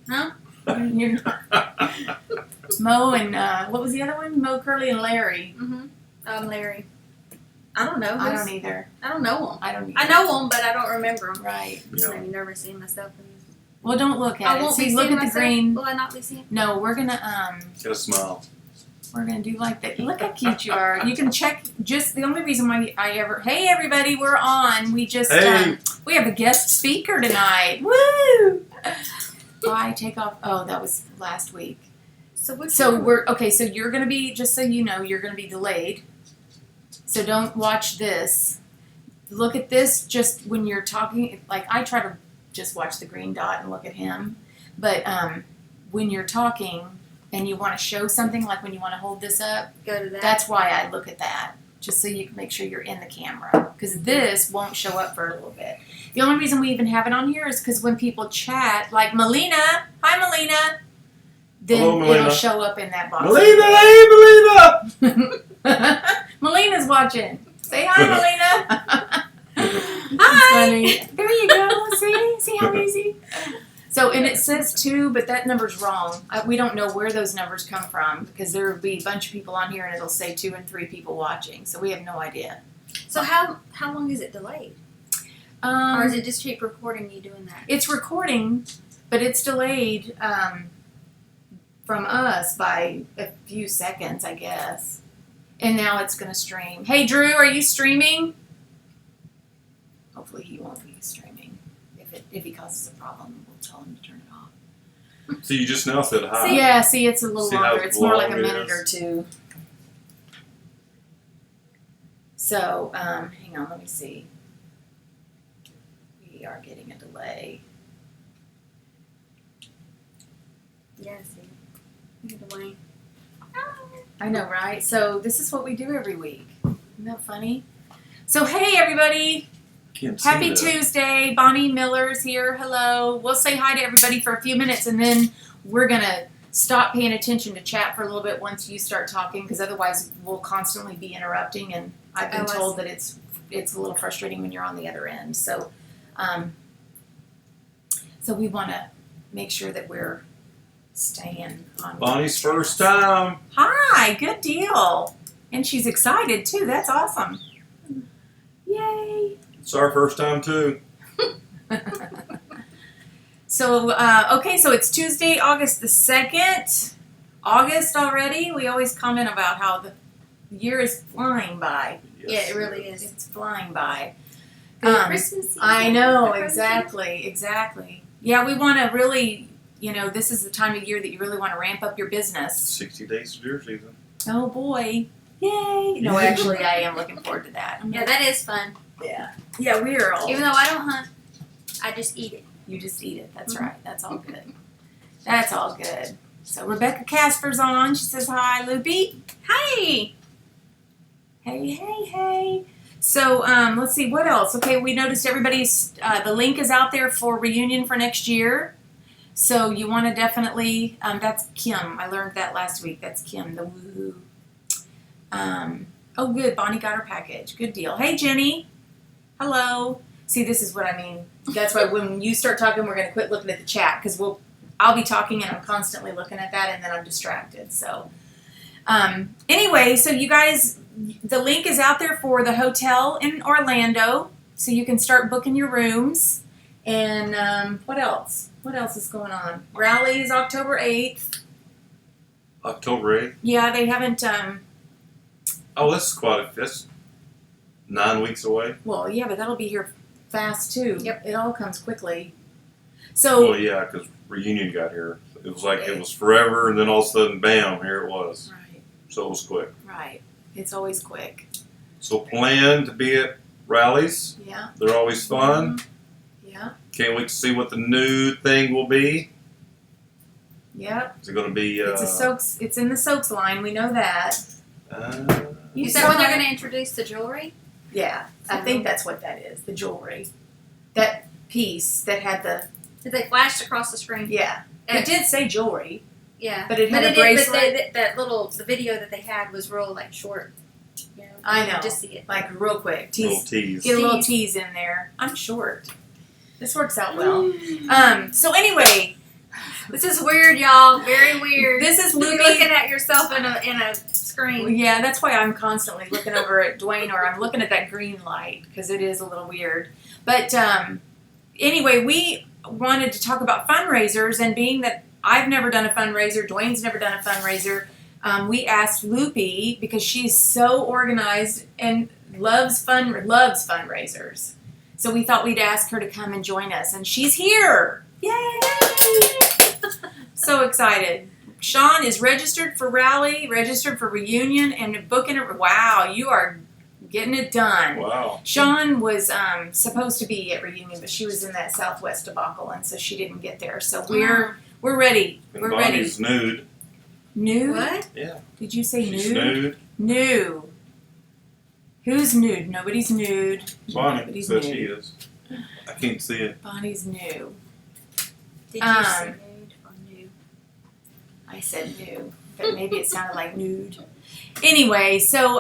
Huh? You're Mo and what was the other one? Mo, Curly, and Larry. Mm-hmm. Larry. I don't know. I don't either. I don't know them. I don't either. I know them, but I don't remember them. Right. It's made me nervous seeing myself. Well, don't look at I it. won't See, be look seeing at the myself. green. Will I not be seeing? No, we're gonna Get a smile. We're gonna do like that. Look how cute you are. You can check. Just the only reason why Hey, everybody, we're on. We just we have a guest speaker tonight. Woo! Why take off? Oh, that was last week. So we're okay. So you're gonna be, just so you know, you're gonna be delayed. So don't watch this. Look at this just when you're talking. Like I try to just watch the green dot and look at him. But when you're talking and you want to show something, like when you want to hold this up, go to that. That's why I look at that. Just so you can make sure you're in the camera. Because this won't show up for a little bit. The only reason we even have it on here is because when people chat, like Melina, hi Melina, then hello, Melina. It'll show up in that box. Melina, hey Melina! Melina's watching. Say hi, Melina. Hi. Funny. There you go. See how easy. So, and it says 2, but that number's wrong. We don't know where those numbers come from because there will be a bunch of people on here and it'll say 2 and 3 people watching. So we have no idea. So how long is it delayed? Or is it just keep recording you doing that? It's recording, but it's delayed from us by a few seconds, I guess. And now it's going to stream. Hey, Drew, are you streaming? Hopefully he won't be streaming. If he causes a problem, we'll tell him to turn it off. So you just now said hi. Yeah, see, it's a little See how longer. It's more like a long it minute is? or two. So, hang on, let me see. We are getting a delay. Yeah, see. Duane. I know, right? So this is what we do every week. Isn't that funny? So, hey, everybody. Can't see Happy that. Tuesday. Bonnie Miller's here. Hello. We'll say hi to everybody for a few minutes, and then we're going to stop paying attention to chat for a little bit once you start talking, because otherwise we'll constantly be interrupting, and I've been told that it's a little frustrating when you're on the other end. So, so we want to make sure that we're staying on. Bonnie's first time. Hi, good deal. And she's excited too. That's awesome. Yay. It's our first time too. So, okay, so it's Tuesday, August the 2nd. August already. We always comment about how the year is flying by. Yes. Yeah, it really is. It's flying by. Christmas season. I know, exactly. Yeah, we want to really, this is the time of year that you really want to ramp up your business. 60 days of deer season. Oh boy. Yay. No, actually, I am looking forward to that. Yeah, that is fun. Yeah. Yeah, we are all. Even though I don't hunt, I just eat it. You just eat it. That's Mm-hmm. right. That's all good. That's all good. So Rebecca Casper's on. She says hi, Loopy. Hi. Hey. So let's see what else. Okay, we noticed everybody's the link is out there for reunion for next year. So you want to definitely. That's Kim. I learned that last week. That's Kim. The woohoo. Oh, good. Bonnie got her package. Good deal. Hey, Jenny. Hello. See, this is what I mean. That's why when you start talking, we're going to quit looking at the chat because I'll be talking and I'm constantly looking at that and then I'm distracted. So, anyway, so you guys, the link is out there for the hotel in Orlando, so you can start booking your rooms. And what else? What else is going on? Rally is October 8th. October 8th. Yeah, they haven't. Oh, that's 9 weeks away. Well, yeah, but that'll be here fast too. Yep. It all comes quickly. So. Well, yeah, because reunion got here. It was like it was forever, and then all of a sudden, bam, here it was. Right. So it was quick. Right. It's always quick. So plan to be at rallies. Yeah. They're always fun. Mm-hmm. Yeah. Can't wait to see what the new thing will be. Yep. Is it going to be? It's a Soaks. It's in the Soaks line. We know that. Is that when they're going to introduce the jewelry? Yeah, I think that's what that is. The jewelry, that piece that had the. That they flashed across the screen. Yeah, it did say jewelry. Yeah, but it had a bracelet. But the video that they had was real like short. You know, I know. Just see it. Like real quick. Little tease. Get a little tease in there. I'm short. This works out well. So anyway, This is weird, y'all. Very weird. This is to be Luby. looking at yourself in a screen. Yeah, that's why I'm constantly looking over at Duane, or I'm looking at that green light, because it is a little weird. But anyway, we wanted to talk about fundraisers, and being that I've never done a fundraiser, Duane's never done a fundraiser, we asked Loopy, because she's so organized and loves fundraisers. So we thought we'd ask her to come and join us, and she's here. Yay! So excited. Sean is registered for rally, registered for reunion, and booking it. Wow, you are getting it done. Wow. Sean was supposed to be at reunion, but she was in that Southwest debacle, and so she didn't get there. So we're ready. And We're Bonnie's nude. Nude? What? Yeah. Did you say She's nude? nude. Nude. Who's nude? Nobody's nude. Bonnie Nobody's said nude. she is. I can't see it. Bonnie's new. Did you say nude or new? I said new, but maybe it sounded like nude. Anyway, so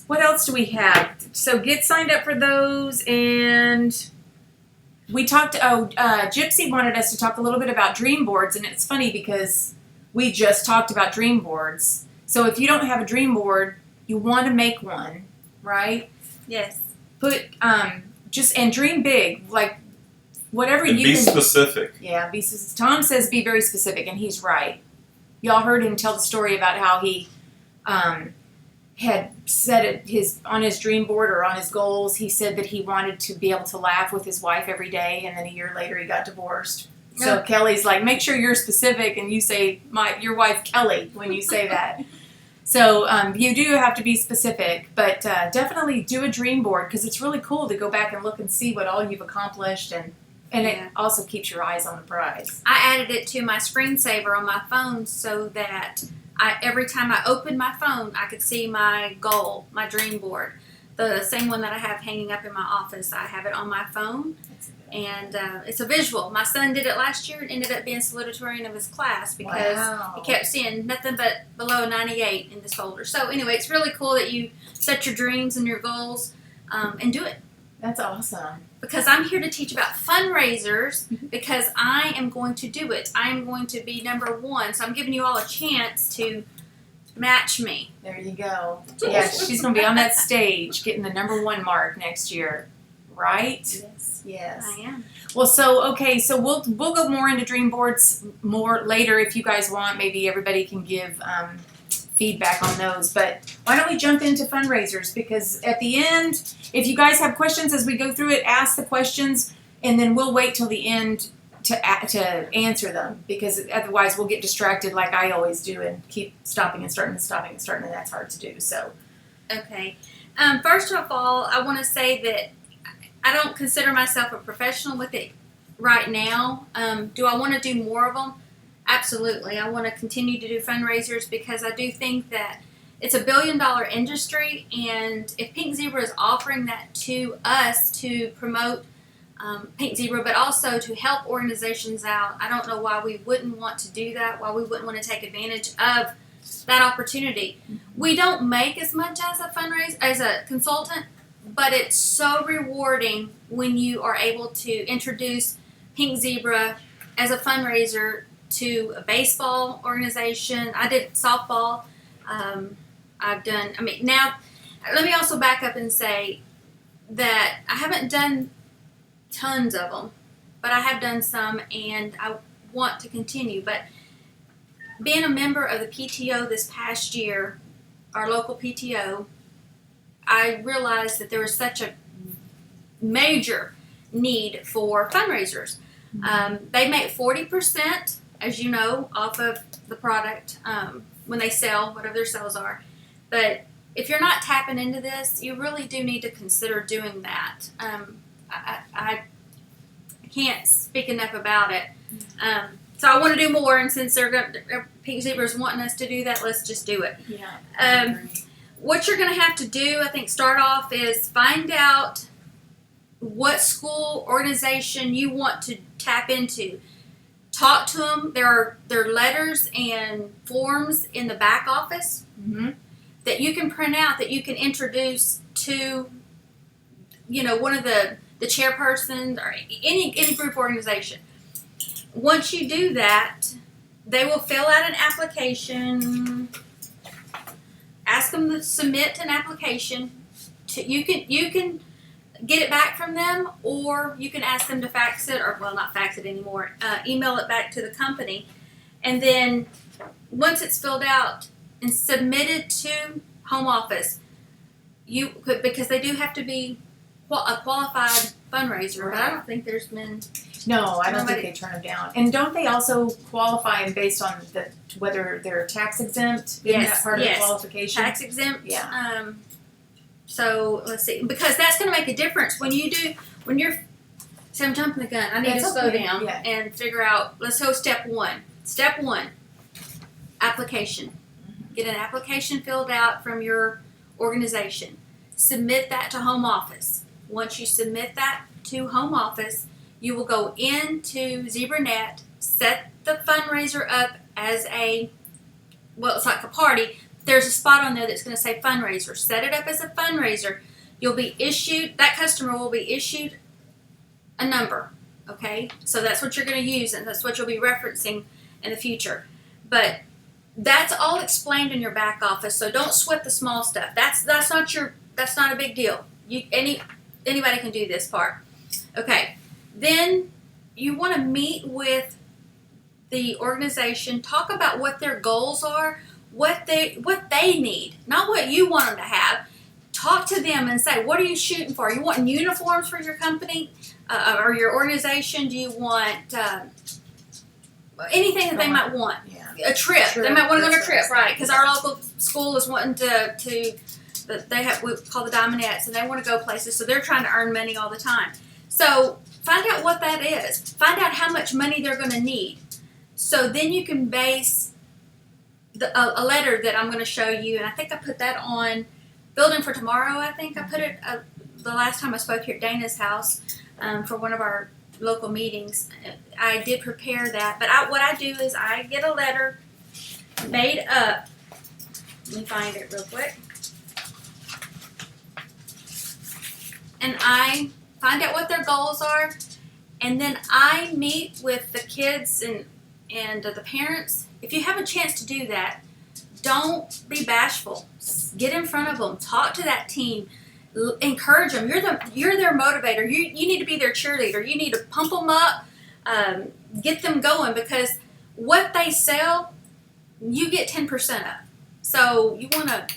what else do we have? So get signed up for those, and we talked. Gypsy wanted us to talk a little bit about dream boards, and it's funny because we just talked about dream boards. So if you don't have a dream board, you want to make one, right? Yes. Put and dream big, like whatever And you be can. specific. Yeah, Tom says be very specific, and he's right. Y'all heard him tell the story about how he had said it on his dream board or on his goals. He said that he wanted to be able to laugh with his wife every day, and then a year later he got divorced. So Yeah. Kelly's like, make sure you're specific, and you say your wife Kelly when you say that. So you do have to be specific, but definitely do a dream board, because it's really cool to go back and look and see what all you've accomplished, and Yeah. it also keeps your eyes on the prize. I added it to my screensaver on my phone so that every time I opened my phone, I could see my goal, my dream board. The same one that I have hanging up in my office. I have it on my phone, and it's a visual. My son did it last year and ended up being salutatorian of his class because Wow. he kept seeing nothing but below a 98 in this folder. So anyway, it's really cool that you set your dreams and your goals and do it. That's awesome. Because I'm here to teach about fundraisers, because I am going to do it. I am going to be number one. So I'm giving you all a chance to match me. There you go. Yeah, she's going to be on that stage getting the #1 mark next year, right? Yes. Yes. I am. Well, so we'll go more into dream boards more later if you guys want. Maybe everybody can give feedback on those. But why don't we jump into fundraisers? Because at the end, if you guys have questions as we go through it, ask the questions, and then we'll wait till the end to answer them, because otherwise we'll get distracted like I always do and keep stopping and starting, and that's hard to do. So, Okay. First of all, I want to say that I don't consider myself a professional with it right now. Do I want to do more of them? Absolutely. I want to continue to do fundraisers, because I do think that it's a $1 billion industry, and if Pink Zebra is offering that to us to promote Pink Zebra, but also to help organizations out, I don't know why we wouldn't want to do that, why we wouldn't want to take advantage of that opportunity. We don't make as much as a consultant, but it's so rewarding when you are able to introduce Pink Zebra as a fundraiser to a baseball organization. I did softball. Now, let me also back up and say that I haven't done tons of them, but I have done some, and I want to continue. But being a member of the PTO this past year, our local PTO, I realized that there was such a major need for fundraisers. They make 40%, as you know, off of the product when they sell, whatever their sales are. But if you're not tapping into this, you really do need to consider doing that. I can't speak enough about it. So I want to do more, and since Pink Zebra is wanting us to do that, let's just do it. yeah. What you're going to have to do, I think, start off is find out what school organization you want to tap into. Talk to them. There are letters and forms in the back office that you can print out, that you can introduce to, one of the chairpersons or any group organization. once you do that, they will fill out an application. Ask them to submit an application. You can get it back from them, or you can ask them to fax it, or well, not fax it anymore. Email it back to the company, and then once it's filled out and submitted to home office, because they do have to be a qualified fundraiser. But I don't think there's been. No, I don't think they turn them down. And don't they also qualify based on whether they're tax exempt? Isn't that part of the qualification? Tax exempt. Yeah. So let's see, because that's going to make a difference when you're. See, I'm jumping the gun. I need to slow down and figure out. Let's go step one. Step one. Application. Get an application filled out from your organization. Submit that to home office. Once you submit that to home office, you will go into ZebraNet, set the fundraiser up as it's like a party. There's a spot on there that's going to say fundraiser. Set it up as a fundraiser. That customer will be issued a number, okay? So that's what you're going to use, and that's what you'll be referencing in the future. But that's all explained in your back office, so don't sweat the small stuff. That's not a big deal. Anybody can do this part. Okay. Then you want to meet with the organization, talk about what their goals are, what they need, not what you want them to have. Talk to them and say, what are you shooting for? You want uniforms for your company or your organization? Do you want anything that they might want? Yeah. A trip. They might want to go on a trip, right? Because our local school is wanting they have we call the Diamondettes, and they want to go places, so they're trying to earn money all the time. So find out what that is. Find out how much money they're going to need. So then you can base a letter that I'm going to show you, and I think I put that on Building for Tomorrow. I think I put it the last time I spoke here at Dana's house for one of our local meetings. I did prepare that, but what I do is I get a letter made up. Let me find it real quick. And I find out what their goals are, and then I meet with the kids and the parents. If you have a chance to do that, don't be bashful. Get in front of them. Talk to that team. Encourage them. You're their motivator. You need to be their cheerleader. You need to pump them up, get them going, because what they sell, you get 10% of. So you want to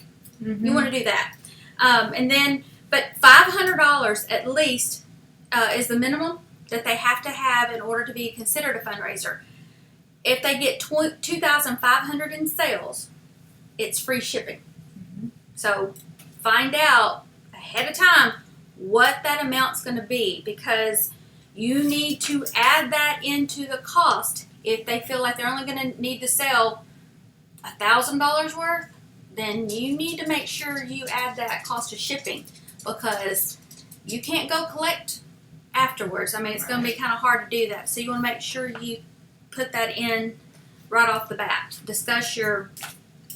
do that, and then. But $500 at least is the minimum that they have to have in order to be considered a fundraiser. If they get $2,500 in sales, it's free shipping. Mm-hmm. So find out ahead of time what that amount's going to be, because you need to add that into the cost. If they feel like they're only going to need to sell $1,000 worth, then you need to make sure you add that cost of shipping. Because you can't go collect afterwards. I mean, it's going to be kind of hard to do that. So you want to make sure you put that in right off the bat. Discuss your,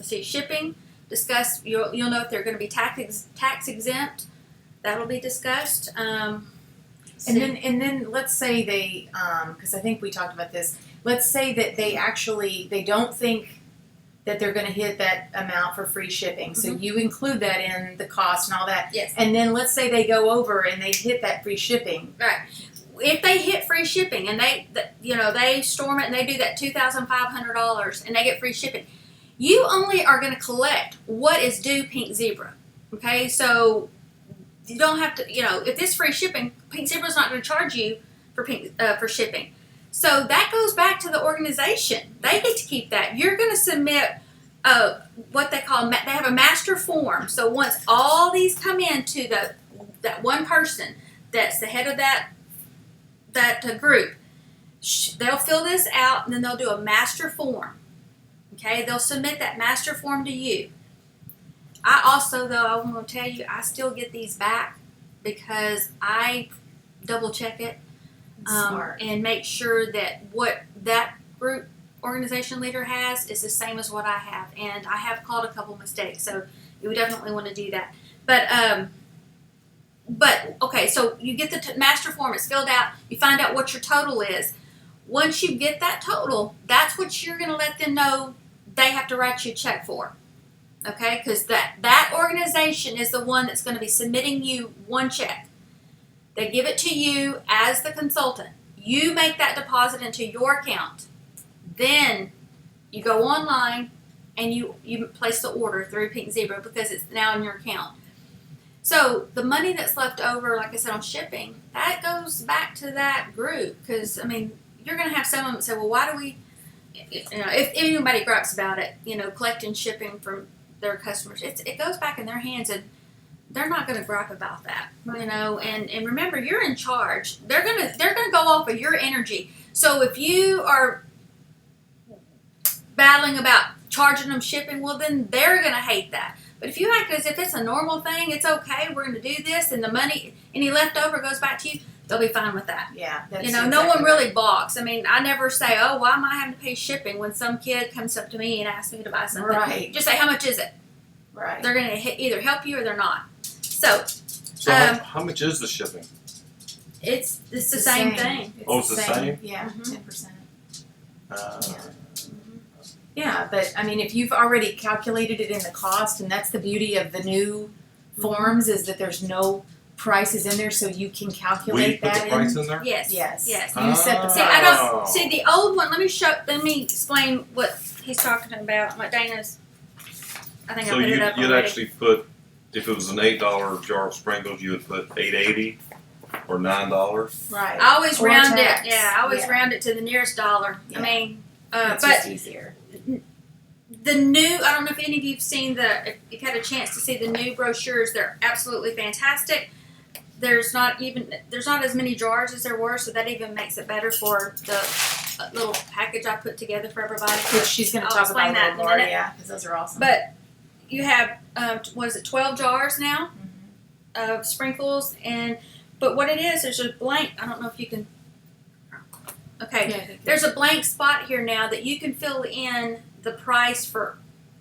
shipping. Discuss, you'll know if they're going to be tax exempt. That'll be discussed. And then let's say they, because I think we talked about this. Let's say that they don't think that they're going to hit that amount for free shipping. So you include that in the cost and all that. Yes. And then let's say they go over and they hit that free shipping. Right. If they hit free shipping and they storm it and they do that $2,500 and they get free shipping, you only are going to collect what is due Pink Zebra. Okay? So you don't have to, if this free shipping, Pink Zebra's not going to charge you for shipping. So that goes back to the organization. They get to keep that. You're going to submit what they call, they have a master form. So once all these come in to that one person that's the head of that group, they'll fill this out, and then they'll do a master form. Okay, they'll submit that master form to you. I also, though, I'm going to tell you, I still get these back because I double check it. And make sure that what that group organization leader has is the same as what I have. And I have caught a couple mistakes, so you would definitely want to do that. But okay, so you get the master form, it's filled out, you find out what your total is. Once you get that total, that's what you're going to let them know they have to write you a check for. Okay? Because that organization is the one that's going to be submitting you one check. They give it to you as the consultant. You make that deposit into your account. Then you go online and you place the order through Pink Zebra because it's now in your account. So the money that's left over, like I said, on shipping, that goes back to that group. Because, I mean, you're going to have some of them that say, well, why do we, if anybody gripes about it, collecting shipping from their customers, it goes back in their hands, and they're not going to gripe about that, and remember, you're in charge. They're going to go off of your energy. So if you are battling about charging them shipping, well, then they're going to hate that. But if you act as if it's a normal thing, it's okay, we're going to do this, and the money, any leftover goes back to you, they'll be fine with that. Yeah. That's no one really balks. I mean, I never say, oh, why am I having to pay shipping when some kid comes up to me and asks me to buy something. Right. Just say, how much is it? Right. They're going to either help you or they're not. So how much is the shipping? It's the same thing. It's the same? Yeah, 10%. Yeah. Yeah, but I mean, if you've already calculated it in the cost, and that's the beauty of the new forms, is that there's no prices in there, so you can calculate We put that the price in there? Yes. Yes. Yes. You set the See, price. see the old one. Let me explain what he's talking about. What Dana's. I think So I put it up you'd already. actually put, if it was an $8 jar of sprinkles, you would put $8.80 or $9. Right. I always Or round tax. it. Yeah, I always Yeah. round it to the nearest dollar. Yeah. I mean, It's but just easier. the new, I don't know if any of you've seen if you've had a chance to see the new brochures, they're absolutely fantastic. There's not as many jars as there were, so that even makes it better for the little package I put together for everybody. Which she's going to I'll talk explain about that a in little a more, minute. yeah, because those are awesome. But you have, 12 jars now Mm-hmm. of sprinkles, but what it is, there's a blank, I don't know if you can, okay, Yeah, there's a blank spot here now that you can fill in the price for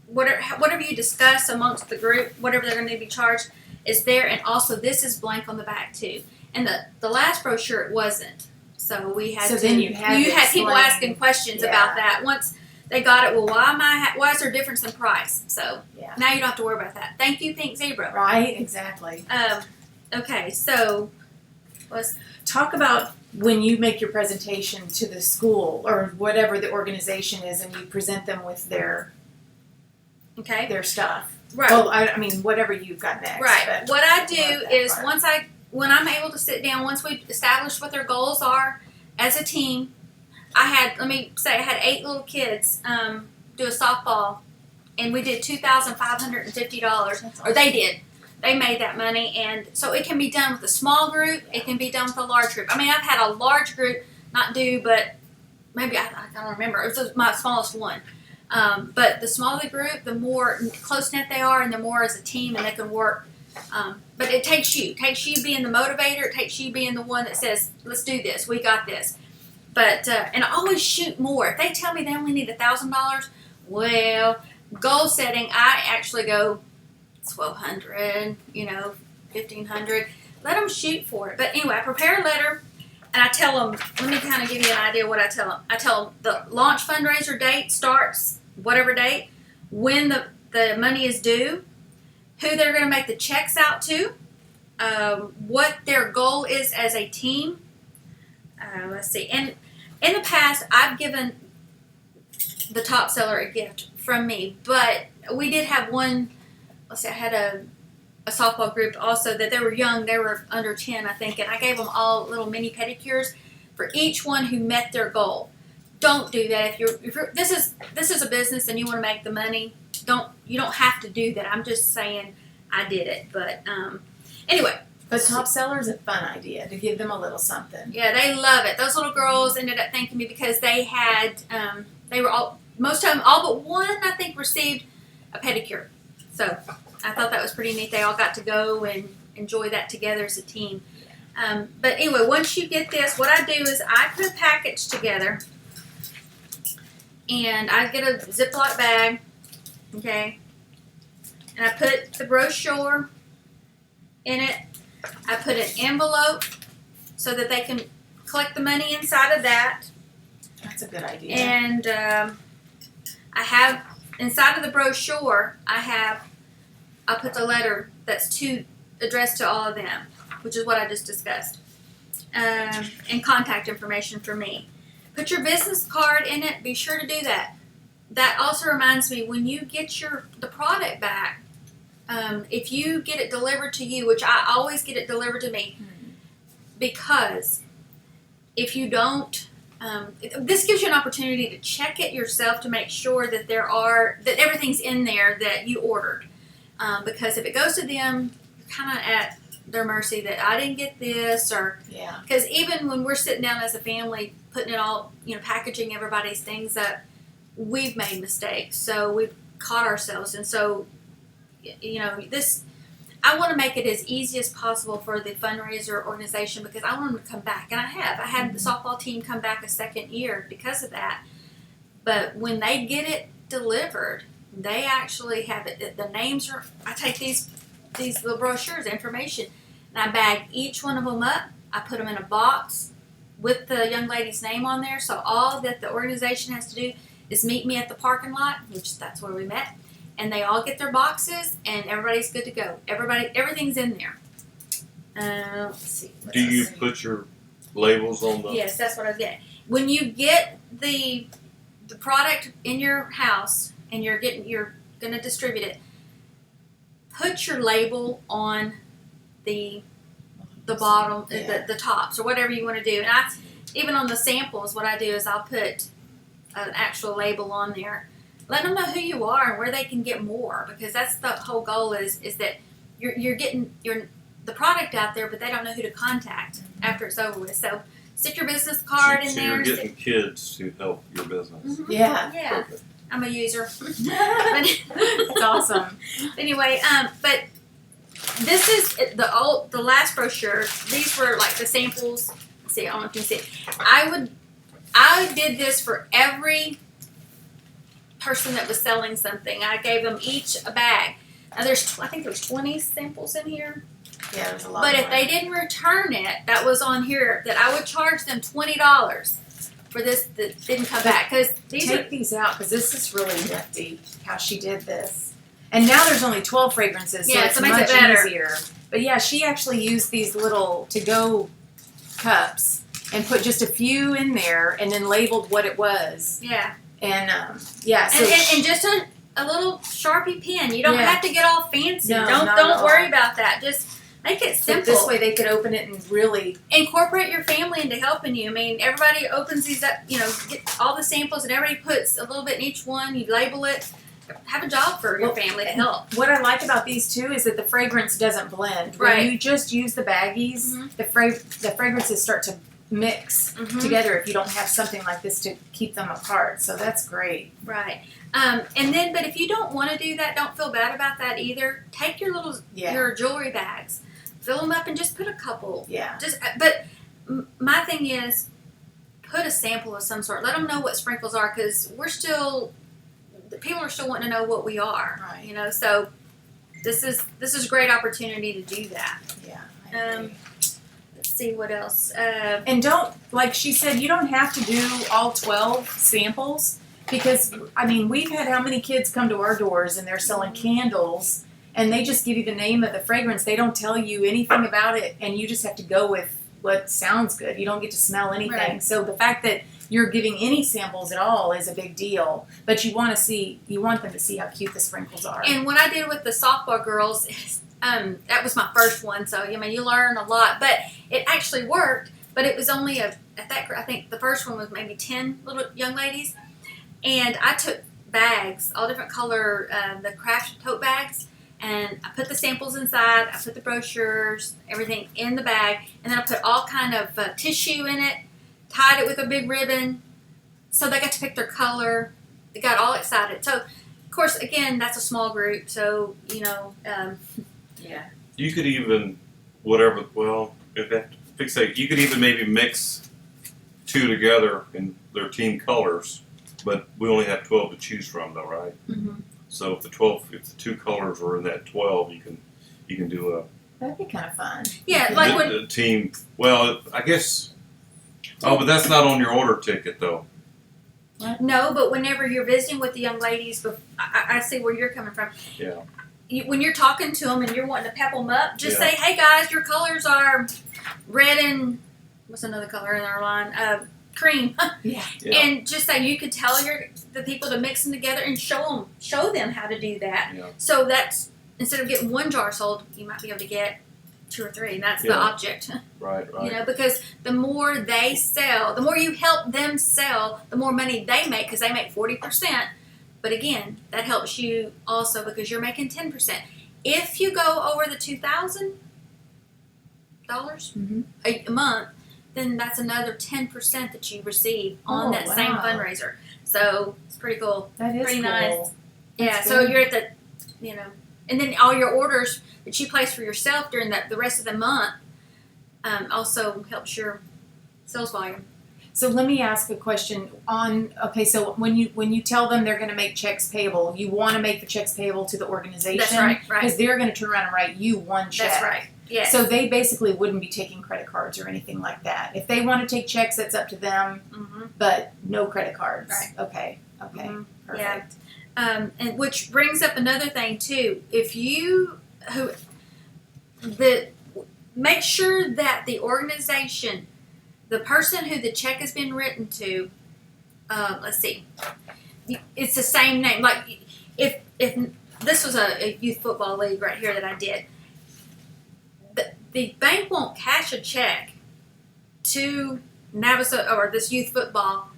whatever you discuss amongst the group, whatever they're going to be charged is there, and also this is blank on the back too. And the last brochure it wasn't, so we had then you had people explain. asking questions Yeah. about that. Once they got it, well, why is there a difference in price? So Yeah. now you don't have to worry about that. Thank you, Pink Zebra. Right, exactly. Okay, so Talk about when you make your presentation to the school or whatever the organization is, and you present them with their stuff. right. Well, I mean, whatever you've got next. Right. but What I love do that is part. when I'm able to sit down, once we've established what their goals are as a team, I had 8 little kids do a softball, and we did $2,550, or they did. They made that money, and so it can be done with a small group. It can be done with a large group. I mean, I've had a large group not do, but maybe I don't remember. It was my smallest one. But the smaller the group, the more close-knit they are, and the more as a team, and they can work. But it takes you being the motivator. It takes you being the one that says, let's do this. We got this. But, and I always shoot more. If they tell me they only need $1,000, well, goal setting, I actually go $1,200, $1,500. Let them shoot for it. But anyway, I prepare a letter. And I tell them, let me kind of give you an idea of what I tell them. I tell them the launch fundraiser date starts, whatever date, when the money is due, who they're going to make the checks out to, what their goal is as a team. Let's see. And in the past, I've given the top seller a gift from me. But we did have one, I had a softball group also that they were young. They were under 10, I think, and I gave them all little mini pedicures for each one who met their goal. Don't do that if you're this is a business and you want to make the money. You don't have to do that. I'm just saying I did it, but anyway. But top seller is a fun idea to give them a little something. Yeah, they love it. Those little girls ended up thanking me because they had they were most of them, all but one, I think, received a pedicure. So I thought that was pretty neat. They all got to go and enjoy that together as a team. But anyway, once you get this, what I do is I put a package together, and I get a Ziploc bag, okay, and I put the brochure in it. I put an envelope so that they can collect the money inside of that. That's a good idea. And I have inside of the brochure. I put the letter that's addressed to all of them, which is what I just discussed, and contact information for me. Put your business card in it. Be sure to do that. That also reminds me, when you get the product back, if you get it delivered to you, which I always get it delivered to me, because if you don't, this gives you an opportunity to check it yourself to make sure that that everything's in there that you ordered. Because if it goes to them, you're kind of at their mercy that I didn't get this, or because even when we're sitting down as a family putting it all, packaging everybody's things up, we've made mistakes, so we've caught ourselves. And so I want to make it as easy as possible for the fundraiser organization, because I want them to come back, and I had the softball team come back a second year because of that. But when they get it delivered, they actually have it. The names are. I take these little brochures, information, and I bag each one of them up. I put them in a box with the young lady's name on there. So all that the organization has to do is meet me at the parking lot, which that's where we met, and they all get their boxes, and everybody's good to go. Everything's in there. Let's see. Do you put your labels on the? Yes, that's what I get. When you get the product in your house and you're going to distribute it, put your label on the bottom, the tops, or whatever you want to do. And even on the samples, what I do is I'll put an actual label on there. Let them know who you are and where they can get more, because that's the whole goal is that you're getting the product out there, but they don't know who to contact after it's over with. So stick your business card in there. You're getting kids to help your business. Mm-hmm. Yeah. Perfect. I'm a user. That's awesome. Anyway, but this is the last brochure. These were like the samples. Let's see, I don't know if you can see it. I did this for every person that was selling something. I gave them each a bag. Now I think there's 20 samples in here. Yeah, there's a lot. But if they didn't return it, that was on here, that I would charge them $20 for this that didn't come back. Because take these out, because this is really nifty how she did this. And now there's only 12 fragrances, so it's much easier. But yeah, she actually used these little to-go cups and put just a few in there, and then labeled what it was. Yeah. And yeah, so and just a little Sharpie pen. You don't have to get all fancy. No, don't worry about that. Just make it simple. This way they could open it and really incorporate your family into helping you. I mean, everybody opens these up, get all the samples, and everybody puts a little bit in each one. You label it. Have a job for your family to help. What I like about these too is that the fragrance doesn't blend. Right. When you just use the baggies, the fragrances start to mix together if you don't have something like this to keep them apart. So that's great. Right. But if you don't want to do that, don't feel bad about that either. Take your your jewelry bags, fill them up, and just put a couple. Yeah. But my thing is, put a sample of some sort. Let them know what sprinkles are, because people are still wanting to know what we are. Right. So this is a great opportunity to do that. Yeah. I agree. Let's see what else. And don't, like she said, you don't have to do all 12 samples, because, I mean, we've had how many kids come to our doors and they're selling candles, and they just give you the name of the fragrance. They don't tell you anything about it, and you just have to go with what sounds good. You don't get to smell anything. Right. So the fact that you're giving any samples at all is a big deal, but you want them to see how cute the sprinkles are. And what I did with the softball girls is, that was my first one, so you learn a lot, but it actually worked. But it was only I think the first one was maybe 10 little young ladies, and I took bags, all different color, the craft tote bags, and I put the samples inside. I put the brochures, everything in the bag, and then I put all kind of tissue in it, tied it with a big ribbon, so they got to pick their color. They got all excited. So, of course, again, that's a small group, so yeah. You could even you could even maybe mix two together in their team colors, but we only have 12 to choose from, though, right? Mm-hmm. So if the two colors were in that 12, you can do That'd be kind of fun. Yeah, like when a team. Well, I guess. Oh, but that's not on your order ticket, though. No, but whenever you're visiting with the young ladies, I see where you're coming from. Yeah. When you're talking to them and you're wanting to pep them up, just Yeah. say, "Hey guys, your colors are red and what's another color in our line? Cream." Yeah. Yeah. And just say you could tell the people to mix them together and show them how to do that. Yeah. So that's instead of getting one jar sold, you might be able to get 2 or 3, and that's the Yeah. object. Right. You know, because the more they sell, the more you help them sell, the more money they make because they make 40%. But again, that helps you also because you're making 10%. If you go over the $2,000 Mhm. a month, then that's another 10% that you receive on Oh, that same wow. fundraiser. So it's pretty cool. That is Pretty cool. nice. Yeah. That's So good. you're at the, you know, and then all your orders that you place for yourself during the rest of the month also helps your sales volume. So let me ask a question so when you tell them they're going to make checks payable, you want to make the checks payable to the organization. That's right. Right. Because they're going to turn around and write you one check. That's right. Yes. So they basically wouldn't be taking credit cards or anything like that. If they want to take checks, that's up to them, Mhm. but no credit cards. Right. Okay. Mhm. Perfect. And which brings up another thing too. If you make sure that the organization, the person who the check has been written to, let's see, it's the same name. Like if this was a youth football league right here that I did, the bank won't cash a check to Navasota or this youth football.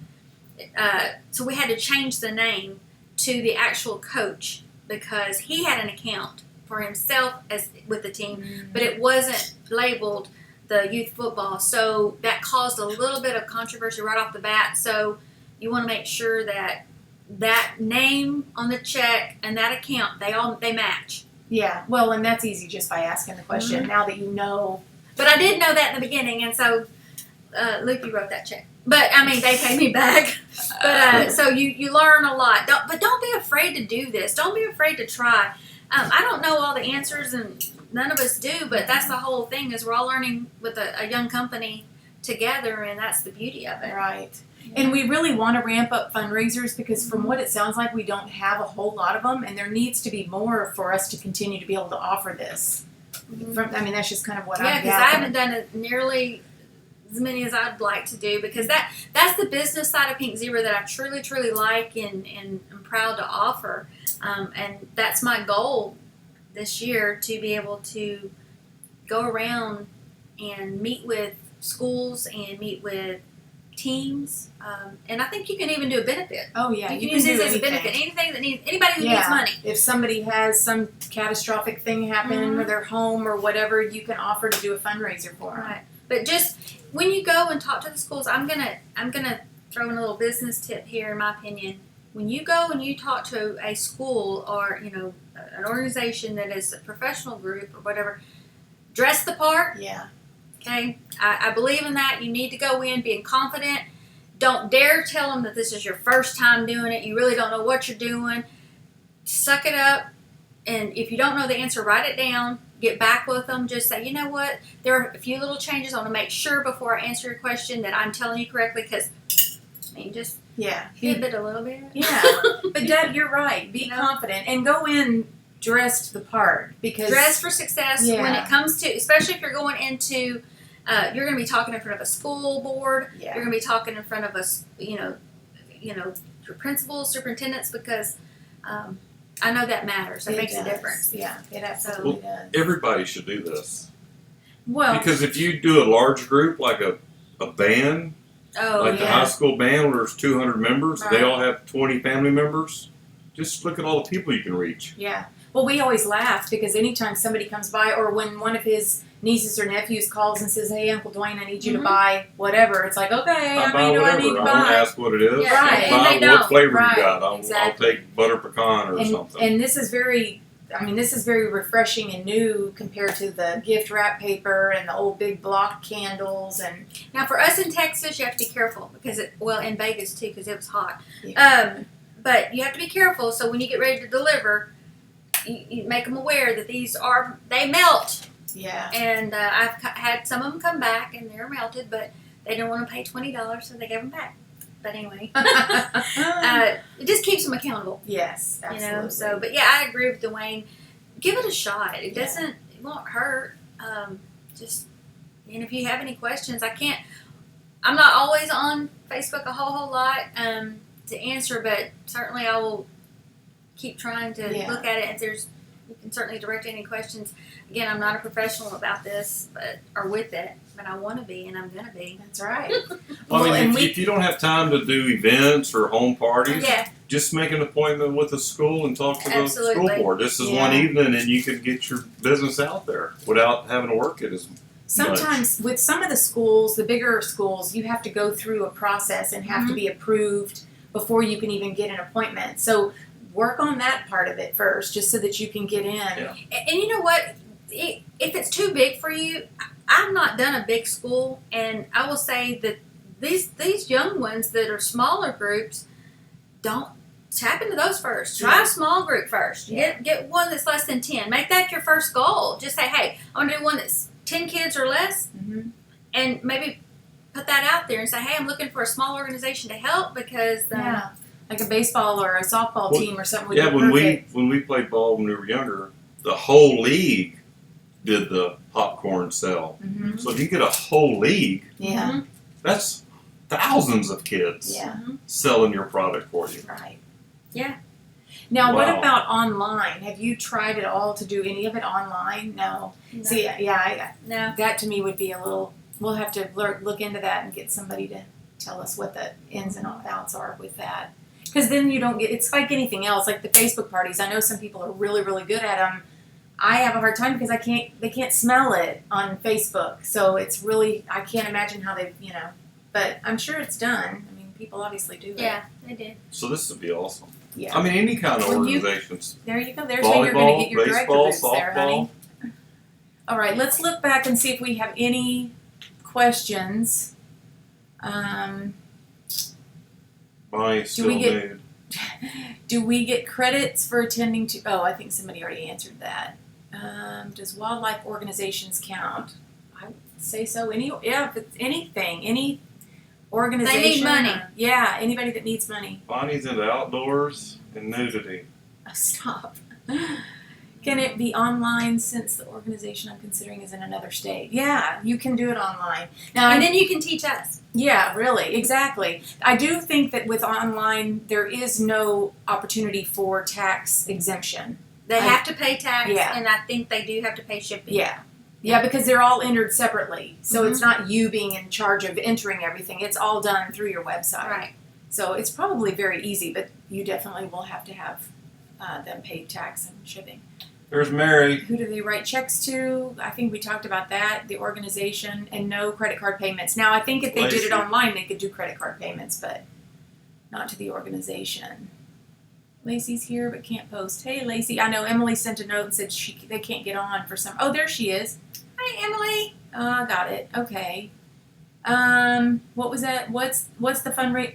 So we had to change the name to the actual coach because he had an account for himself as with the team, but it wasn't labeled the youth football. So that caused a little bit of controversy right off the bat. So you want to make sure that name on the check and that account they match. Yeah. Well, and that's easy just by asking the question. Mhm. Now that you know. But I did know that in the beginning, and so Luke, you wrote that check. But I mean, they paid me back. But so you learn a lot. Don't be afraid to do this. Don't be afraid to try. I don't know all the answers, and none of us do. But that's the whole thing is we're all learning with a young company together, and that's the beauty of it. Right. And we really want to ramp up fundraisers because from what it sounds like, we don't have a whole lot of them, and there needs to be more for us to continue to be able to offer this. I mean, that's just kind of what Yeah, I'm because I gathering. haven't done it nearly as many as I'd like to do because that's the business side of Pink Zebra that I truly, truly like and am proud to offer. And that's my goal this year to be able to go around and meet with schools and meet with teams. And I think you can even do a benefit. Oh, yeah. You can use do this as a anything. benefit. Anything that needs anybody who needs money. If somebody has some catastrophic thing happen with their home or whatever, you can offer to do a fundraiser for them. Right. But just when you go and talk to the schools, I'm gonna throw in a little business tip here, in my opinion. When you go and you talk to a school or an organization that is a professional group or whatever, dress the part. Yeah. Okay, I believe in that. You need to go in being confident. Don't dare tell them that this is your first time doing it. You really don't know what you're doing. Suck it up, and if you don't know the answer, write it down. Get back with them. Just say, you know what? There are a few little changes. I want to make sure before I answer your question that I'm telling you correctly. Because just pivot a little bit. Yeah. But Deb, you're right. Be confident and go in dressed the part because dress for success when Yeah. it comes to, especially if you're going into. You're going to be talking in front of a school board. Yeah. You're going to be talking in front of us, your principals, superintendents, because I know that matters. That it makes does. a difference. Yeah, it absolutely does. Everybody should do this Well, because if you do a large group like a band, Oh, like the yeah. high school band where there's 200 members, they Right. all have 20 family members. Just look at all the people you can reach. yeah. Well, we always laugh because anytime somebody comes by or when one of his nieces or nephews calls and says, "Hey, Uncle Dwayne, I need you to buy whatever," it's like, okay, I how buy many do I whatever. need to I don't buy? ask what it is. Yeah, Right. I and buy they what don't. flavor Right. you got. I'll Exactly. take butter pecan or something. And this is very refreshing and new compared to the gift wrap paper and the old big block candles and Now, for us in Texas, you have to be careful because in Vegas too, because it was hot. But you have to be careful. So when you get ready to deliver, you make them aware that they melt. yeah. And I've had some of them come back and they're melted, but they didn't want to pay $20, so they gave them back. But anyway, it just keeps them accountable. Yes, absolutely. You know. So, but yeah, I agree with Duane. Give it a shot. It doesn't. It won't hurt. Just and if you have any questions, I'm not always on Facebook a whole lot to answer, but certainly I will keep trying to look at it. If you can certainly direct any questions. Again, I'm not a professional about this, or with it, but I want to be, and I'm going to be. That's right. Well, I mean, if you don't have time to do events or home parties, just make an appointment with the school and talk to the school board. This is one evening, and you can get your business out there without having to work it as Sometimes with some of the schools, the bigger schools, you have to go through a process and have to be approved before you can even get an appointment. So work on that part of it first, just so that you can get in. Yeah. And you know what? If it's too big for you, I've not done a big school, and I will say that these young ones that are smaller groups, don't tap into those first. Try a small group first. Get one that's less than 10. Make that your first goal. Just say, hey, I want to do one that's 10 kids or less, and maybe put that out there and say, hey, I'm looking for a small organization to help because like a baseball or a softball team or something. Would be when we played ball when we were younger, the whole league did the popcorn sell. So if you get a whole league, that's thousands of kids selling your product for you. Right. Yeah. Now, what about online? Have you tried at all to do any of it online? No. See, no. That to me would be a little. We'll have to look into that and get somebody to tell us what the ins and outs are with that. Because then you don't get. It's like anything else, like the Facebook parties. I know some people are really, really good at them. I have a hard time because they can't smell it on Facebook. So it's really, I can't imagine how they, but I'm sure it's done. I mean, people obviously do it. Yeah, they did. So this would be awesome. Yeah. I mean, any kind of organizations. There you go. There's where you're going to get your director boots there, honey. Softball. All right, let's look back and see if we have any questions. Bonnie's still nude. Do we get credits for attending to? Oh, I think somebody already answered that. Does wildlife organizations count? I would say so. If it's anything, any organization. They need money. Anybody that needs money. Bonnie's into outdoors and nudity. Oh, stop. Can it be online since the organization I'm considering is in another state? Yeah, you can do it online. Now, and then you can teach us. Yeah, really, exactly. I do think that with online, there is no opportunity for tax exemption. They have to pay tax, and I think they do have to pay shipping. Yeah, because they're all entered separately. So it's not you being in charge of entering everything. It's all done through your website. Right. So it's probably very easy, but you definitely will have to have them pay tax and shipping. There's Mary. Who do they write checks to? I think we talked about that, the organization, and no credit card payments. Now, I think if they did it online, they could do credit card payments, but not to the organization. Lacey's here but can't post. Hey, Lacey. I know Emily sent a note and said they can't get on for some. Oh, there she is. Hi, Emily. Got it. Okay. What was that? What's the fundraiser?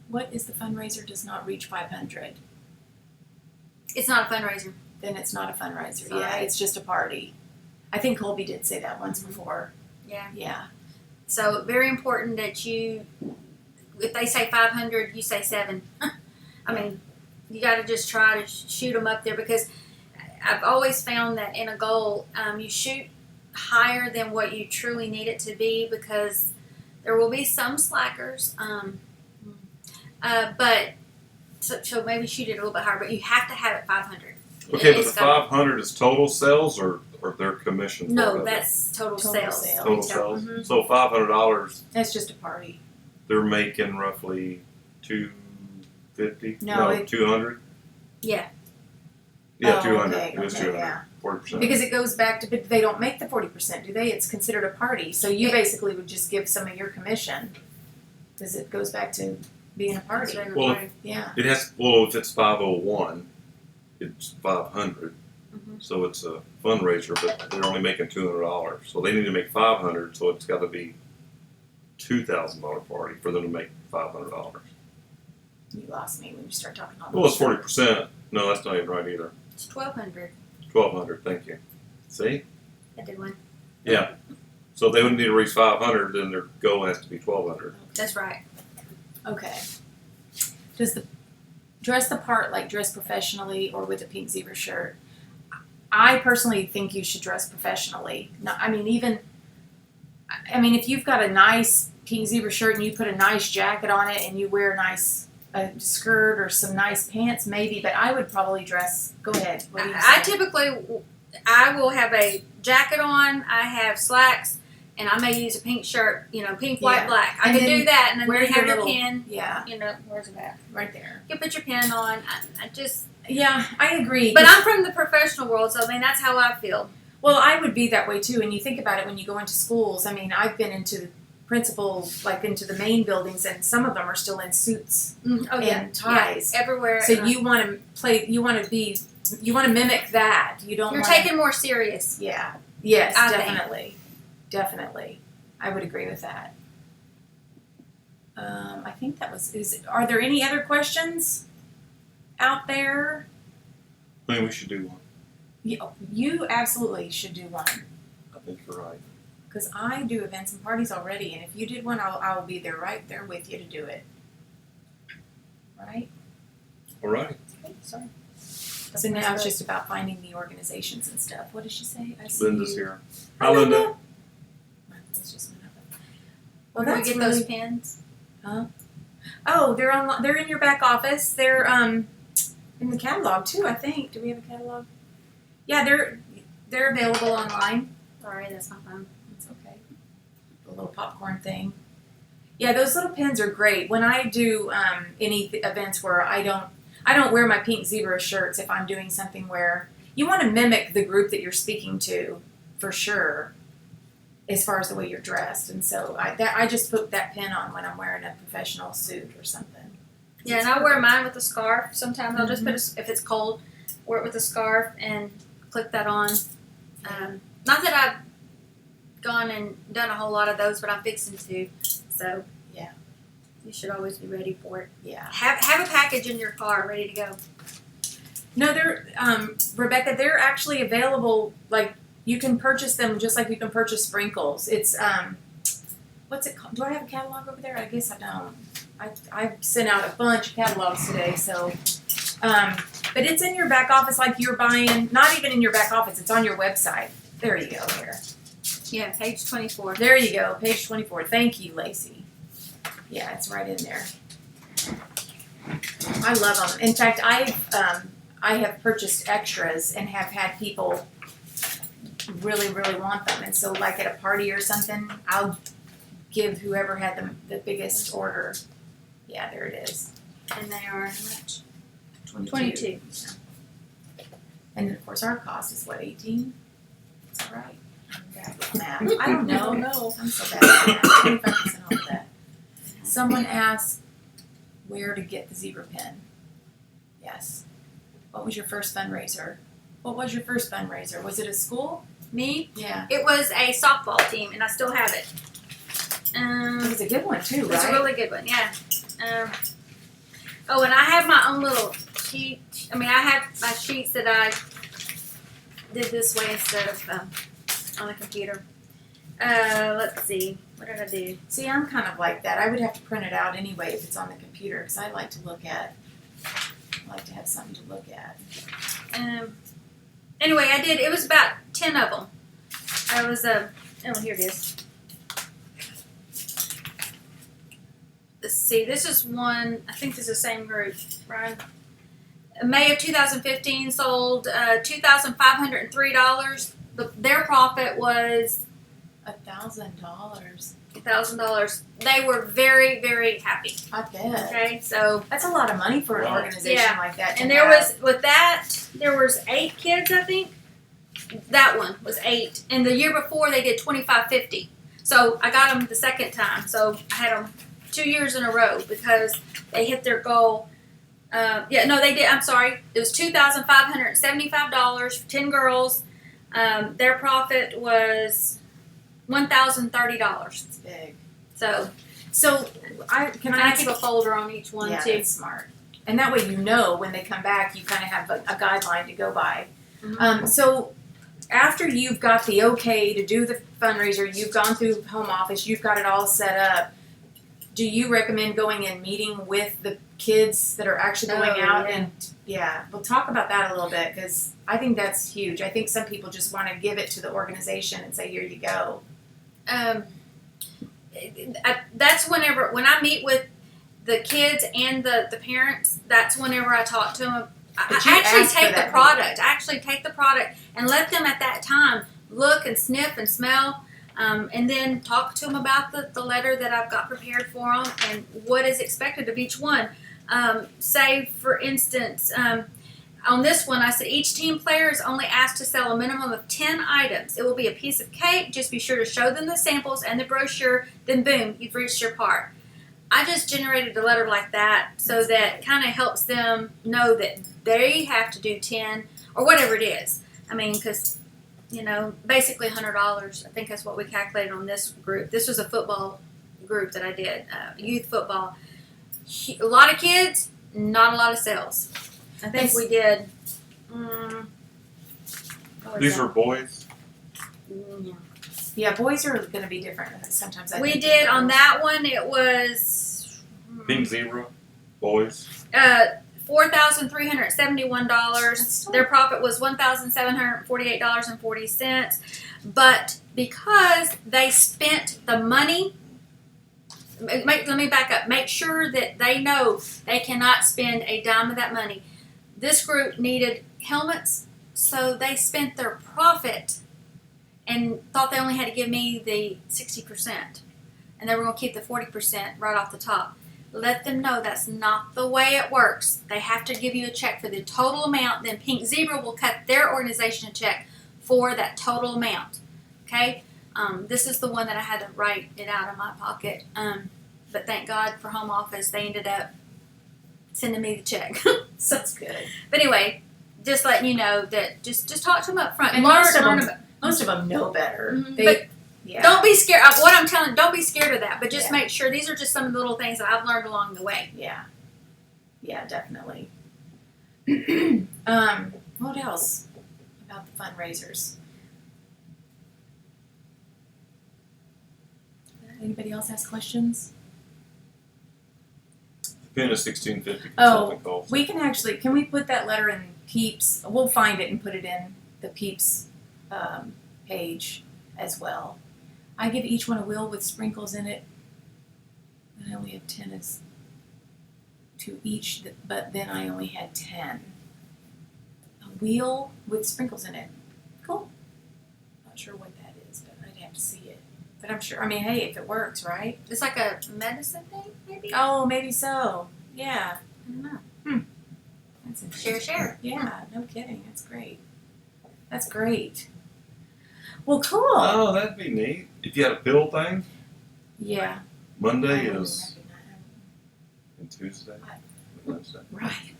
What is the fundraiser does not reach 500? It's not a fundraiser. Then it's not a fundraiser. Sorry. Yeah, it's just a party. I think Colby did say that once before. Yeah. So very important that if they say 500, you say 7. I mean, you got to just try to shoot them up there because I've always found that in a goal, you shoot higher than what you truly need it to be because there will be some slackers. But so maybe shoot it a little bit higher, but you have to have it 500. Okay, but the 500 is total sales or their commission? No, that's total sales. Total sales. Mm-hmm. So $500. That's just a party. They're making roughly $250. No, 200. Yeah. Yeah, 200. Okay, it was 200. Yeah. 40%. Because it goes back to, but they don't make the 40%, do they? It's considered a party, so you basically would just give some of your commission because it goes back to being a party. Well, it has. Well, if it's 501. It's 500, so it's a fundraiser, but they're only making $200. So they need to make 500. So it's got to be $2,000 party for them to make $500. You lost me when you start talking about. Well, it's 40%. No, that's not even right either. It's 1,200. 1,200. Thank you. See? I did one. Yeah. So if they would need to reach 500, then their goal has to be 1,200. That's right. Okay. Does the dress the part, like dress professionally or with a pink zebra shirt? I personally think you should dress professionally. No, I mean, if you've got a nice pink zebra shirt and you put a nice jacket on it and you wear a nice skirt or some nice pants, maybe. But I would probably dress. Go ahead. What do you say? I will have a jacket on. I have slacks, and I may use a pink shirt. Pink, white, black. I And can then do that, and then wear you have your your little- pin. Yeah, Where's it at? right there. You put your pin on. I just. Yeah, I agree. But I'm from the professional world, so that's how I feel. Well, I would be that way too. And you think about it when you go into schools. I've been into principals, like into the main buildings, and some of them are still in suits Oh yeah, and ties. yeah, everywhere. So you want to play. You want to mimic that. You don't. You're wanna, taking more serious. Yeah. Yes. I Definitely. Definitely. I would agree with that. I think that was. Are there any other questions out there? I think we should do one. You absolutely should do one. I think you're right. Because I do events and parties already, and if you did one, I'll be there right there with you to do it. Right? All right. Okay, sorry. So now it's just about finding the organizations and stuff. What did she say? I see Linda's you. here. Hi, Linda. My voice just went up. Well, Well, we that's get really... those pins. Oh, they're on. They're in your back office. They're in the catalog too. I think. Do we have a catalog? Yeah, they're available online. Sorry, that's my phone. It's okay. The little popcorn thing. Yeah, those little pins are great. When I do any events where I don't wear my pink zebra shirts if I'm doing something where you want to mimic the group that you're speaking to, for sure, as far as the way you're dressed. And so I just put that pin on when I'm wearing a professional suit or something. Yeah, and I wear mine with a scarf. Sometimes I'll just put if it's cold, wear it with a scarf and clip that on. Not that I've gone and done a whole lot of those, but I'm fixing to. So yeah, you should always be ready for it. Yeah. Have a package in your car ready to go. No, they're Rebecca. They're actually available. Like you can purchase them just like you can purchase sprinkles. It's what's it called? Do I have a catalog over there? I guess I don't. I sent out a bunch of catalogs today, so. But it's in your back office, like you're buying. Not even in your back office. It's on your website. There you go. Here. Yeah, page 24. There you go. Page 24. Thank you, Lacey. Yeah, it's right in there. I love them. In fact, I have purchased extras and have had people really, really want them. And so, like at a party or something, I'll give whoever had the biggest order. Yeah, there it is. And they are how much? 22. Yeah. And of course, our cost is what, 18? Is that right? I'm bad with math. I don't know. No. I'm so bad at math. 25% off of that. Someone asked where to get the zebra pin. Yes. What was your first fundraiser? Was it a school? Me? Yeah. It was a softball team, and I still have it. It was a good one too, right? It's a really good one, yeah. And I have my own little sheet. I have my sheets that I did this way instead of on the computer. Let's see. What did I do? See, I'm kind of like that. I would have to print it out anyway if it's on the computer because I like to have something to look at. Anyway, I did. It was about 10 of them. Here it is. Let's see. This is one. I think this is the same group, right? May of 2015 sold $2,503. Their profit was $1,000. $1,000. They were very, very happy. I bet. Okay, so That's a lot of money for an organization like that. and there was 8 kids, I think. That one was 8, and the year before they did $2,550. So I got them the second time. So I had them 2 years in a row because they hit their goal. They did. I'm sorry. It was $2,575 for 10 girls. Their profit was $1,030. It's big. So I keep a folder on each one too. That's smart. And that way when they come back, you kind of have a guideline to go by. Mm-hmm. So after you've got the okay to do the fundraiser, you've gone through home office, you've got it all set up. do you recommend going and meeting with the kids that are actually going out? And we'll talk about that a little bit, because I think that's huge. I think some people just want to give it to the organization and say, here you go. That's when I meet with the kids and the parents, that's whenever I talk to them. I actually take the product. I actually take the product and let them at that time look and sniff and smell, and then talk to them about the letter that I've got prepared for them and what is expected of each one. Say, for instance, on this one, I said each team player is only asked to sell a minimum of 10 items. It will be a piece of cake. Just be sure to show them the samples and the brochure. Then boom, you've reached your part. I just generated a letter like that, so that kind of helps them know that they have to do 10 or whatever it is. I mean, because, basically $100. I think that's what we calculated on this group. This was a football group that I did, youth football. A lot of kids, not a lot of sales. I think we did. These are boys? Yeah, boys are going to be different sometimes. We did on that one, it was Pink Zebra, boys. $4,371. Their profit was $1,748.40. But because they spent the money, let me back up. Make sure that they know they cannot spend a dime of that money. This group needed helmets, so they spent their profit and thought they only had to give me the 60%. And they were going to keep the 40% right off the top. Let them know that's not the way it works. They have to give you a check for the total amount. Then Pink Zebra will cut their organization a check for that total amount. Okay? This is the one that I had to write it out of my pocket. But thank God for home office, they ended up sending me the check. So that's good. But anyway, just letting you know that just talk to them up front. And most of them know better. Mm-hmm. Don't be scared. What I'm telling, don't be scared of that. But just make sure these are just some of the little things that I've learned along the way. Yeah, definitely. What else about the fundraisers? Anybody else ask questions? Pin is $16.50. Oh, we can actually. Can we put that letter in Peeps? We'll find it and put it in the Peeps page as well. I give each one a wheel with sprinkles in it. And I only have 10 as to each, but then I only had 10. A wheel with sprinkles in it. Cool. Not sure what that is, but I'd have to see it. But I'm sure. I mean, hey, if it works, right? It's like a medicine thing, maybe. Oh, maybe so. Yeah. I don't know. That's interesting. Share. Yeah. No kidding. That's great. That's great. Well, cool. Oh, that'd be neat. If you had a pill thing. Yeah. Monday is. And Tuesday. Wednesday. Right.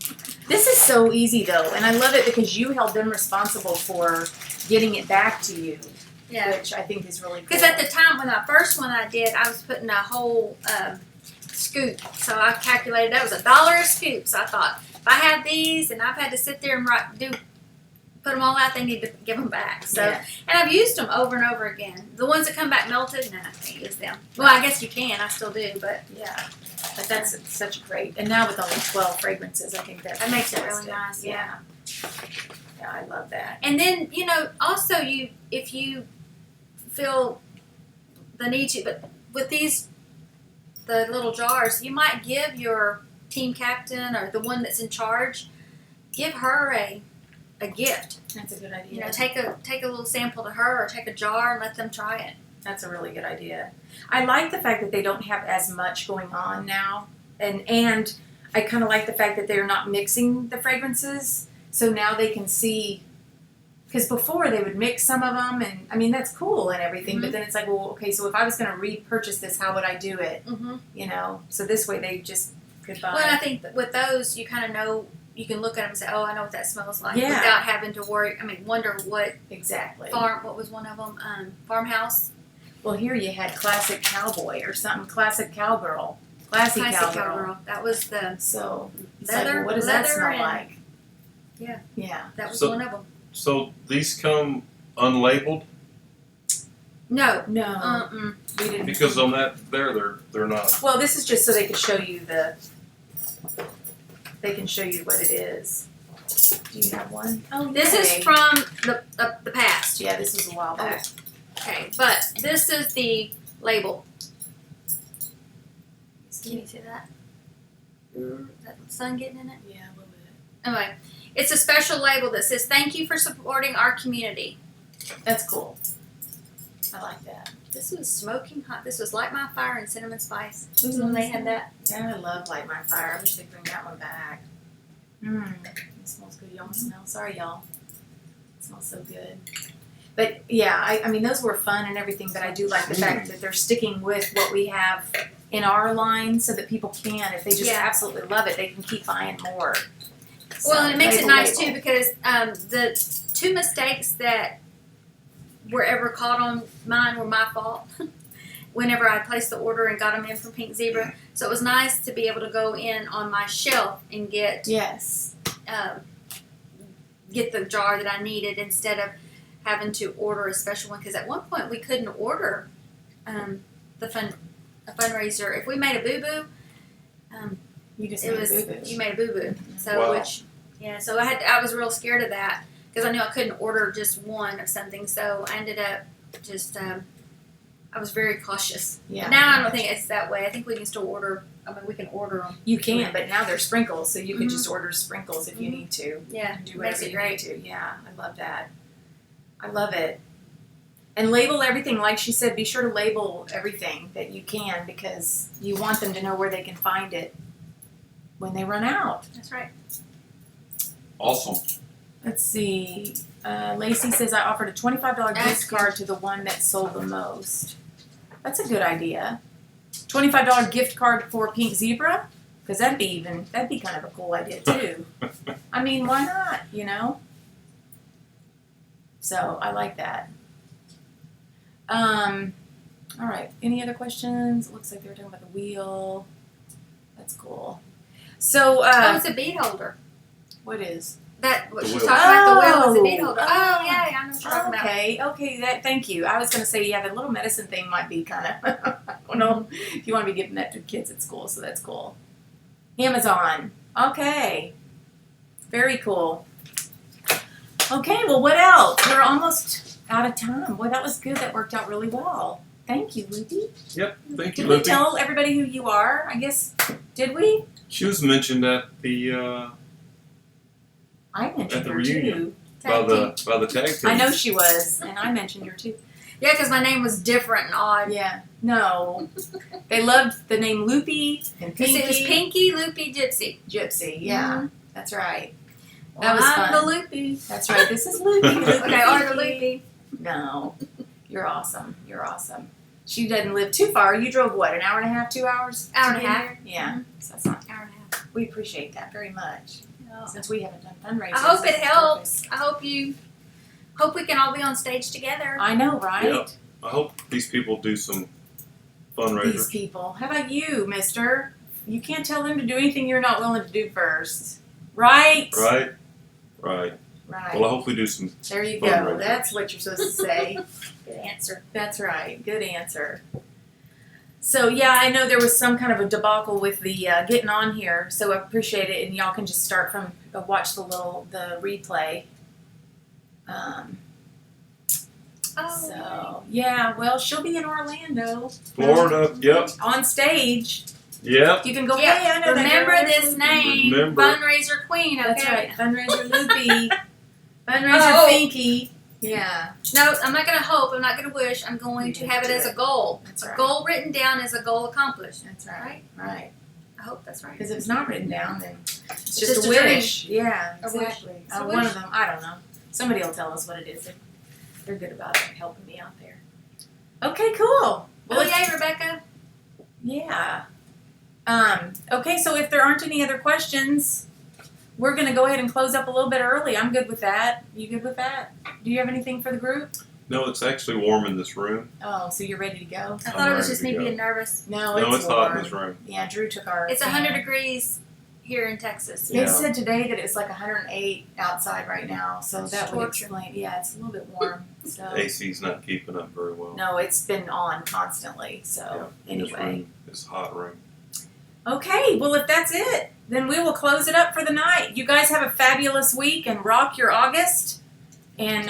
This is so easy though, and I love it because you held them responsible for getting it back to you. Yeah. Which I think is really cool. Because at the time when the first one I did, I was putting a whole scoop. So I calculated that was $1 a scoop. So I thought, if I have these and I've had to sit there and put them all out, they need to give them back. So, and I've used them over and over again. The ones that come back melted, I can't use them. Well, I guess you can. I still do, but yeah. But that's such great. And now with only 12 fragrances, I think that makes it really nice. Yeah. Yeah, I love that. And then, also if you feel the need to, but with the little jars, you might give your team captain or the one that's in charge, give her a gift. That's a good idea. Take a little sample to her, or take a jar and let them try it. That's a really good idea. I like the fact that they don't have as much going on now, and I kind of like the fact that they're not mixing the fragrances, so now they can see. Because before they would mix some of them, and I mean that's cool and everything, but then it's like, well, okay, so if I was going to repurchase this, how would I do it? So this way they just could buy. Well, and I think that with those, you kind of know. You can look at them and say, "Oh, I know what that smells like," without having to worry. I mean, wonder what exactly. What was one of them? Farmhouse. Well, here you had classic cowboy or something. Classic cowgirl. Classic cowgirl. That was the leather. Like, what does that smell like? Yeah. Yeah. That was one of them. So these come unlabeled. No. No, we didn't. Because on that they're not. Well, this is just so they can show you They can show you what it is. Do you have one? Oh, This is yay. from the past. Yeah, this is a while back. Okay, but this is the label. Can you see that? Is that the sun getting in it? Yeah, a little bit. Anyway, it's a special label that says, "Thank you for supporting our community." That's cool. I like that. This was smoking hot. This was Light My Fire and Cinnamon Spice. When they had that. Yeah, I love Light My Fire. I wish they'd bring that one back. It smells good. Y'all smell. Sorry, y'all. It smells so good. But yeah, I mean, those were fun and everything, but I do like the fact that they're sticking with what we have in our line so that people can, if they just absolutely love it, they can keep buying more. So, Well, and it makes it nice label. too because the two mistakes that were ever caught on mine were my fault. Whenever I placed the order and got them in from Pink Zebra, so it was nice to be able to go in on my shelf and get the jar that I needed instead of having to order a special one. Because at one point we couldn't order a fundraiser if we made a boo boo. You just It made was a boo-boo. you made a boo boo. So Wow. so I was real scared of that because I knew I couldn't order just one of something. So I ended up just I was very cautious. Yeah. Now I don't think it's that way. I think we can still order. I mean, we can order them. You can, but now they're sprinkles, so you can Mhm. just order sprinkles if you need to. Yeah, Do makes whatever it you great. need to. Yeah, I love that. I love it. And label everything, like she said, be sure to label everything that you can because you want them to know where they can find it when they run out. That's right. Awesome. Let's see. Lacey says I offered a $25 That's gift card to the one that sold the most. That's a good idea. $25 gift card for Pink Zebra? Because that'd be kind of a cool idea too. I mean, why not, you know? So I like that. All right. Any other questions? It looks like they were talking about the wheel. That's cool. So, It's a bead holder. what is? That what The she's wheel. talking about. The wheel is a Oh. bead holder. Oh yeah, I know what you're talking about. Okay. Thank you. I was going to say, yeah, the little medicine thing might be kind of, I don't know if you want to be giving that to kids at school, so that's cool. Amazon. Okay. Very cool. Okay, well, what else? We're almost out of time. Boy, that was good. That worked out really well. Thank you, Lucy. Yep. Thank you, Did we Lupe. tell everybody who you are? I guess, did we? She was mentioned at the I mentioned At the her reunion. too. by the tag team. I know she was, and I mentioned her too. Yeah, because my name was different and odd. Yeah. No. They loved the name Loopy and Pinky. It was Pinky, Loopy, Gypsy. Gypsy, yeah. Mhm. That's right. Well, That was I'm fun. the Loopy. That's right. This is Loopy. Okay, or the Loopy. No. You're awesome. You're awesome. She doesn't live too far. You drove what, an hour and a half, 2 hours? Hour to and a get half. here? Yeah. Mhm. So that's not, Hour and a half. we appreciate that very much. Yeah. Since we haven't done fundraisers. I hope it this is helps. I hope we can all be on stage together. perfect. I know, right? Yep. I hope these people do some fundraisers. These people. How about you, mister? You can't tell them to do anything you're not willing to do first. Right? Right? Right. Right. Well, I hope we do some. There you go. Fundraisers. That's what you're supposed to say. Good answer. That's right. Good answer. So, yeah, I know there was some kind of a debacle with the getting on here, so I appreciate it, and y'all can just start from, watch the replay. So, yeah, well, she'll be in Orlando. Florida. Yep. On stage. Yep. You can go, Yeah, hey, I know that remember girl. this name, Remember. Fundraiser Queen. Okay. That's right. Fundraiser Loopy. Fundraiser Oh. Pinky. Yeah. No, I'm not going to hope. I'm not going to wish. I'm going to have it as a goal. That's A right. goal written down is a goal accomplished. That's right. Right. I hope that's right. Because if it's not written down, then it's just just a a dream. wish. Yeah, A wish. exactly. It's a One wish. of them, I don't know. Somebody will tell us what it is. They're good about it, helping me out there. Okay, cool. Well, Oh, yay, Rebecca. yeah. Okay, so if there aren't any other questions, we're going to go ahead and close up a little bit early. I'm good with that. You good with that? Do you have anything for the group? No, it's actually warm in this room. Oh, so you're ready to go? I thought it was ready just to me go. being nervous. No, No, it's it's hot in warm. this room. Yeah, Drew took our It's fan. 100 degrees here in Texas. They Yeah. said today that it's like 108 outside right now, so That's that would torture. explain. Yeah, it's a little bit warm. So AC's not keeping up very well. no, it's been on constantly. So This anyway, room is hot room. okay. Well, if that's it, then we will close it up for the night. You guys have a fabulous week and rock your August. And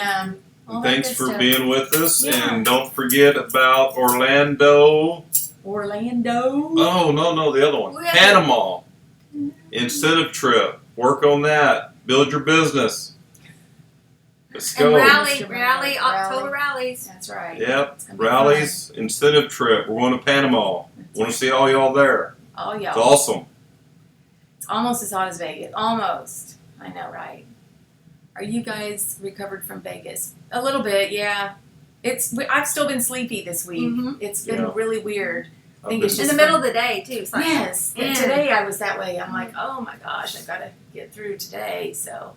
all that Thanks good for stuff. being with us, Yeah. and don't forget about Orlando. Orlando. Oh no, the other one, We have- Panama. Incentive trip. Work on that. Build your business. Let's And go. rally, October rallies. That's right. Yep. It's gonna be Rallies, incentive trip. We're going to Panama. Want to see all y'all there. fun. Oh, It's y'all. awesome. It's almost as hot as Vegas. Almost. I know, right? Are you guys recovered from Vegas? A little bit, yeah. I've still been sleepy this week. Mhm. It's been Yeah. really weird. I've think been- it's In just the middle of the day too. It's like, Yes. And Yeah. today I was that way. I'm like, oh my gosh, I've got to get through today. So,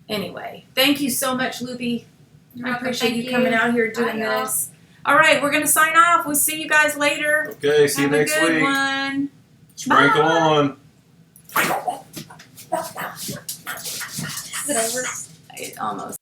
anyway, thank you so much, Loopy. You're I welcome. appreciate Thank you coming out here doing Bye, y'all. this. All right, we're going to sign off. We'll see you guys later. Okay, see Have you next a good week. one. Sprinkle Bye. on. Is it over? Almost.